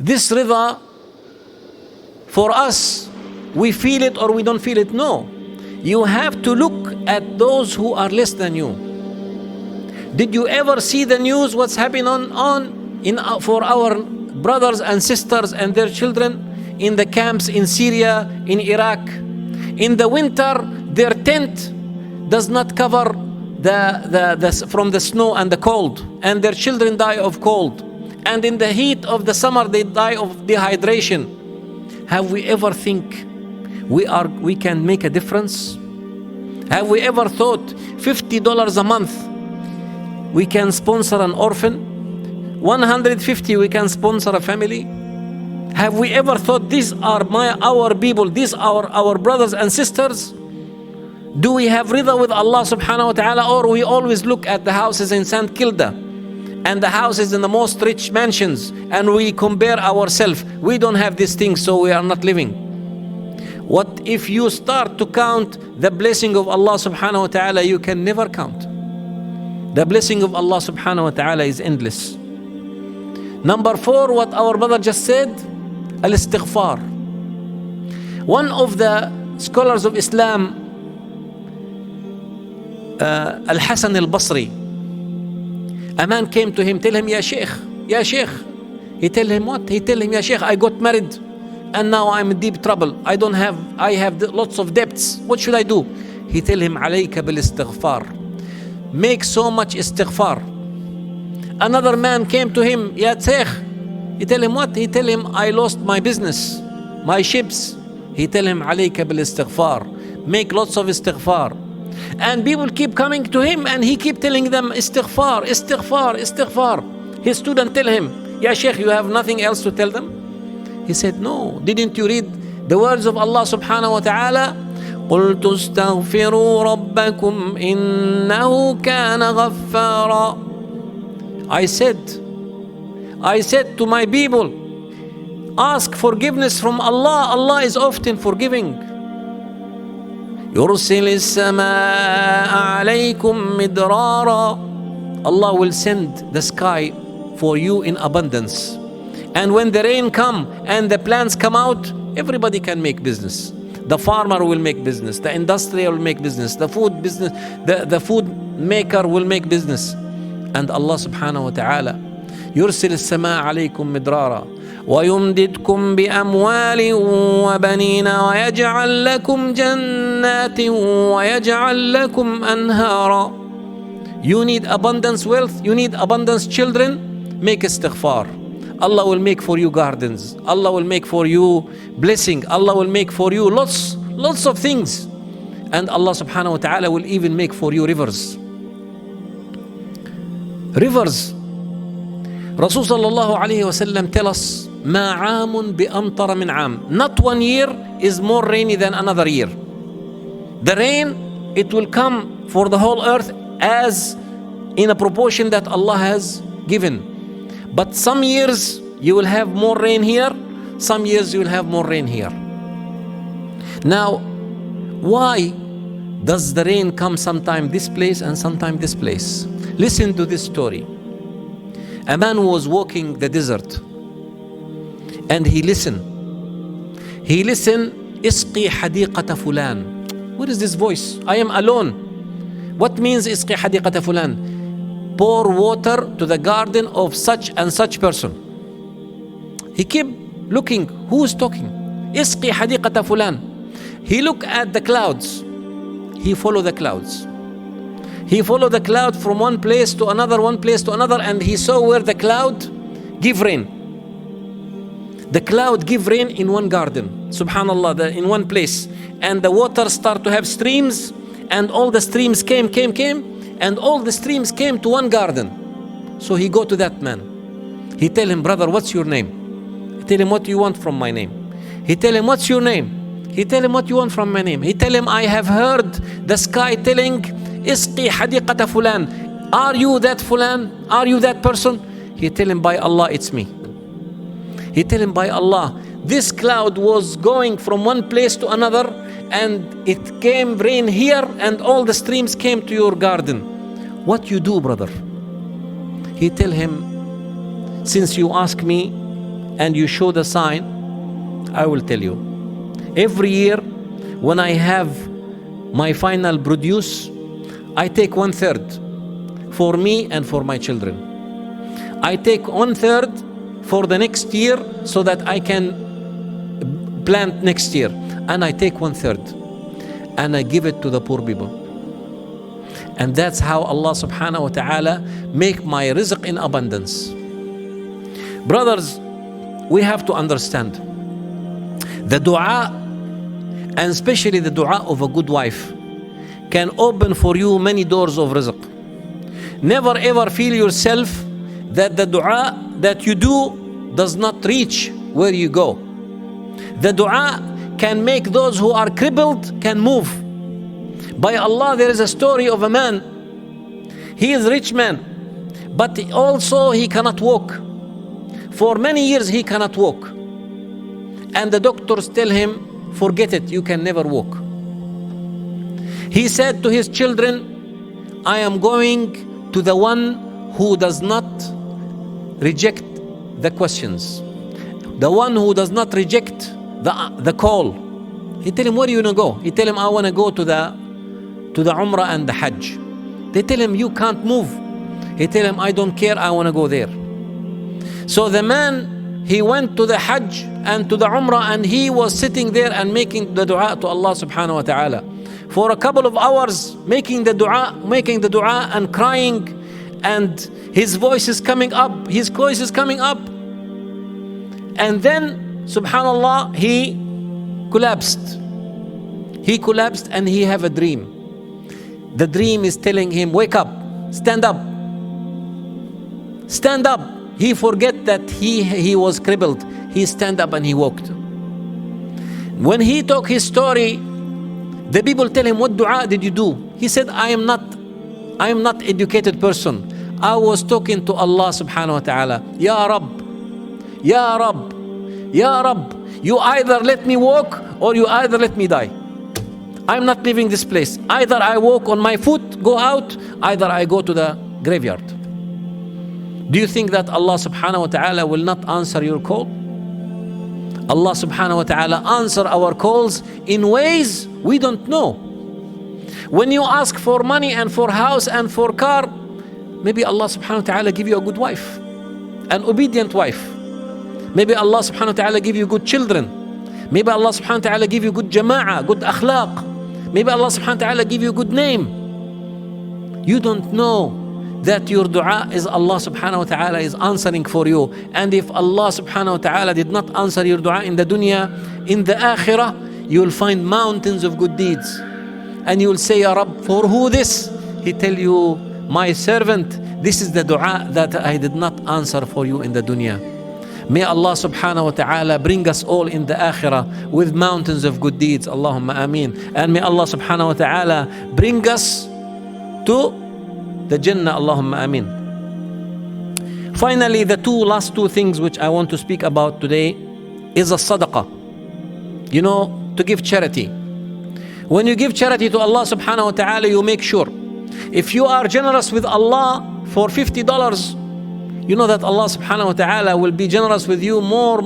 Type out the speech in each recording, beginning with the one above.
This rida, for us, we feel it or we don't feel it. No. You have to look at those who are less than you. Did you ever see the news, what's happening for our brothers and sisters and their children in the camps in Syria, in Iraq? In the winter, their tent does not cover from the snow and the cold, and their children die of cold. And in the heat of the summer, they die of dehydration. Have we ever think we can make a difference? Have we ever thought $50 a month we can sponsor an orphan? 150 we can sponsor a family? Have we ever thought these are our people, these are our brothers and sisters? Do we have rida with Allah subhanahu wa ta'ala, or we always look at the houses in St. Kilda and the houses in the most rich mansions and we compare ourselves? We don't have these things, so we are not living. What if you start to count the blessing of Allah subhanahu wa ta'ala? You can never count. The blessing of Allah subhanahu wa ta'ala is endless. Number 4, what our brother just said, al-istighfar. One of the scholars of Islam, Al-Hasan al-Basri, a man came to him, tell him, Ya Sheikh, Ya Sheikh. He tell him what? He tell him, Ya Sheikh, I got married and now I'm in deep trouble. I have lots of debts. What should I do? He tell him, alayka bil istighfar. Make so much istighfar. Another man came to him, Ya Sheikh. He tell him what? He tell him, I lost my business, my ships. He tell him, alayka bil istighfar. Make lots of istighfar. And people keep coming to him and he keep telling them, istighfar, istighfar, istighfar. His student tell him, Ya Sheikh, you have nothing else to tell them? He said, no. Didn't you read the words of Allah subhanahu wa ta'ala? قُلْتُ اسْتَغْفِرُوا رَبَّكُمْ إِنَّهُ كَانَ غَفَّارًا. I said to my people, ask forgiveness from Allah. Allah is often forgiving. يُرْسِلِ السَّمَاءَ عَلَيْكُمْ مِدْرَارًا. Allah will send the sky for you in abundance. And when the rain come and the plants come out, everybody can make business. The farmer will make business, the industrial will make business, the food business, the food maker will make business. And Allah subhanahu wa ta'ala, يرسل السماء عليكم مدرارا ويمددكم بأموال وبنين ويجعل لكم جنات ويجعل لكم أنهارا. You need abundance wealth, you need abundance children, make istighfar. Allah will make for you gardens. Allah will make for you blessing. Allah will make for you lots of things. And Allah subhanahu wa ta'ala will even make for you rivers. Rivers. Rasul sallallahu alayhi wa sallam tell us, ما عام بأمطر من عام. Not one year is more rainy than another year. The rain, it will come for the whole earth as in a proportion that Allah has given. But some years you will have more rain here, some years you will have more rain here. Now, why does the rain come sometime this place and sometime this place? Listen to this story. A man was walking the desert and he listened. Isqi hadiqata fulan. What is this voice? I am alone. What means isqi hadiqata fulan? Pour water to the garden of such and such person. He kept looking, who is talking? Isqi hadiqata fulan. He looked at the clouds. He followed the clouds. He followed the cloud from one place to another, and he saw where the cloud give rain. The cloud give rain in one garden, subhanallah, in one place. And the water start to have streams, and all the streams came, and all the streams came to one garden. So he go to that man. He tell him, brother, what's your name? He tell him, what do you want from my name? He tell him, what's your name? He tell him, what you want from my name? He tell him, I have heard the sky telling, Isqi hadiqata fulan. Are you that fulan? Are you that person? He tell him, by Allah, it's me. He tell him, by Allah, this cloud was going from one place to another, and it came rain here, and all the streams came to your garden. What you do, brother? He tell him, since you ask me, and you show the sign, I will tell you. Every year, when I have my final produce, I take 1/3 for me and for my children. I take 1/3 for the next year so that I can plant next year. And I take 1/3 and I give it to the poor people. And that's how Allah subhanahu wa ta'ala make my rizq in abundance. Brothers, we have to understand the dua, and especially the dua of a good wife, can open for you many doors of rizq. Never ever feel yourself that the dua that you do does not reach where you go. The dua can make those who are crippled can move. By Allah, there is a story of a man. He is a rich man, but also he cannot walk. For many years he cannot walk. And the doctors tell him, forget it, you can never walk. He said to his children, I am going to the one who does not reject the questions, the one who does not reject the call. He tell him, where are you going to go? He tell him, I want to go to the Umrah and the Hajj. They tell him, you can't move. He tell him, I don't care, I want to go there. So the man, he went to the Hajj and to the Umrah, and he was sitting there and making the dua to Allah subhanahu wa ta'ala for a couple of hours, making the dua and crying, and his voice is coming up, his voice is coming up. And then, subhanallah, he collapsed. He collapsed and he have a dream. The dream is telling him, wake up, stand up, stand up. He forget that he was crippled. He stand up and he walked. When he told his story, the people tell him, what dua did you do? He said, I am not educated person. I was talking to Allah subhanahu wa ta'ala. Ya Rab, Ya Rab, Ya Rab, you either let me walk or you either let me die. I'm not leaving this place. Either I walk on my foot, go out, either I go to the graveyard. Do you think that Allah subhanahu wa ta'ala will not answer your call? Allah subhanahu wa ta'ala answer our calls in ways we don't know. When you ask for money and for house and for car, maybe Allah subhanahu wa ta'ala give you a good wife, an obedient wife. Maybe Allah subhanahu wa ta'ala give you good children. Maybe Allah subhanahu wa ta'ala give you good jama'ah, good akhlaq. Maybe Allah subhanahu wa ta'ala give you a good name. You don't know that your dua is Allah subhanahu wa ta'ala is answering for you. And if Allah subhanahu wa ta'ala did not answer your dua in the dunya, in the akhirah, you will find mountains of good deeds. And you will say, Ya Rab, for who this? He tell you, my servant, this is the dua that I did not answer for you in the dunya. May Allah subhanahu wa ta'ala bring us all in the akhirah with mountains of good deeds. Allahumma ameen. And may Allah subhanahu wa ta'ala bring us to the Jannah. Allahumma ameen. Finally, the last two things which I want to speak about today is a sadaqah. You know, to give charity. When you give charity to Allah subhanahu wa ta'ala, you make sure. If you are generous with Allah for $50, you know that Allah subhanahu wa ta'ala will be generous with you more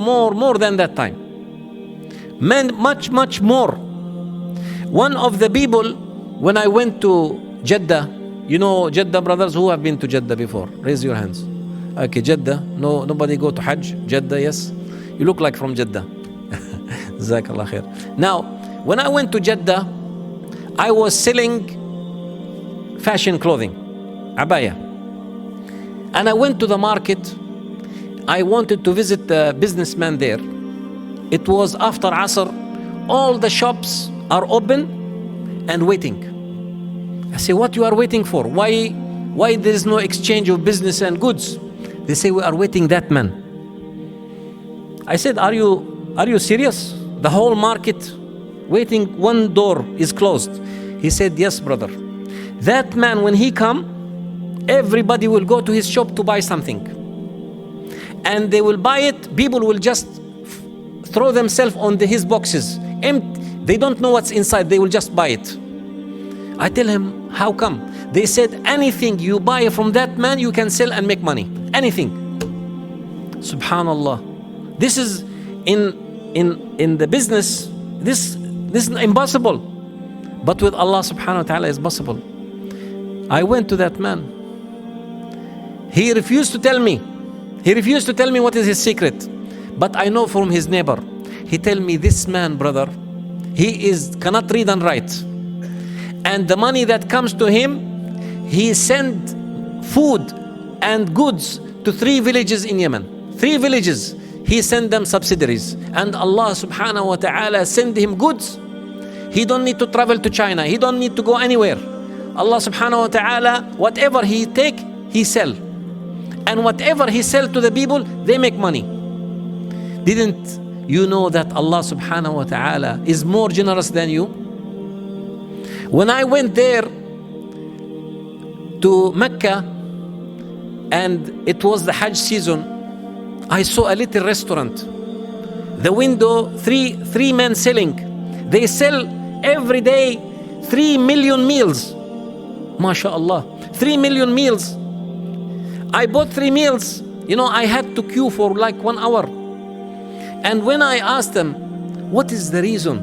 than that time. Much more. One of the people, when I went to Jeddah, you know Jeddah, brothers, who have been to Jeddah before? Raise your hands. Okay, Jeddah. No, nobody go to Hajj? Jeddah, yes. You look like from Jeddah. Jazakallah khair. Now, when I went to Jeddah, I was selling fashion clothing, abaya. And I went to the market. I wanted to visit the businessman there. It was after Asr. All the shops are open and waiting. I say, what you are waiting for? Why there is no exchange of business and goods? They say, we are waiting that man. I said, are you serious? The whole market waiting, one door is closed. He said, yes, brother. That man, when he come, everybody will go to his shop to buy something. And they will buy it. People will just throw themselves on his boxes. Empty. They don't know what's inside. They will just buy it. I tell him, how come? They said, anything you buy from that man, you can sell and make money. Anything. Subhanallah. This is in the business, this is impossible. But with Allah subhanahu wa ta'ala is possible. I went to that man. He refused to tell me. He refused to tell me what is his secret. But I know from his neighbor. He tell me, this man, brother, cannot read and write. And the money that comes to him, he send food and goods to 3 villages in Yemen. 3 villages. He send them subsidiaries. And Allah subhanahu wa ta'ala send him goods. He don't need to travel to China. He don't need to go anywhere. Allah subhanahu wa ta'ala, whatever he take, he sell. And whatever he sell to the people, they make money. Didn't you know that Allah subhanahu wa ta'ala is more generous than you? When I went there to Mecca, and it was the Hajj season, I saw a little restaurant. The window, three men selling. They sell every day 3 million meals. MashaAllah, 3 million meals. I bought 3 meals. You know, I had to queue for like 1 hour. And when I asked them, what is the reason?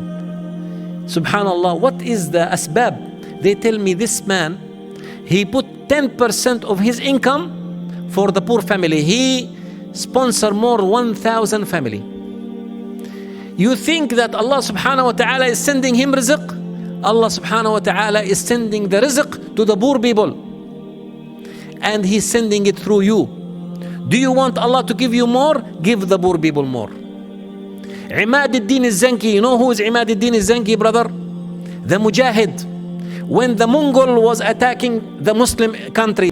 Subhanallah, what is the asbab? They tell me, this man, he put 10% of his income for the poor family. He sponsor more 1,000 family. You think that Allah subhanahu wa ta'ala is sending him rizq? Allah subhanahu wa ta'ala is sending the rizq to the poor people. And he's sending it through you. Do you want Allah to give you more? Give the poor people more. Imad al-Din al-Zanki, you know who is Imad al-Din al-Zanki, brother? The Mujahid. When the Mongol was attacking the Muslim country,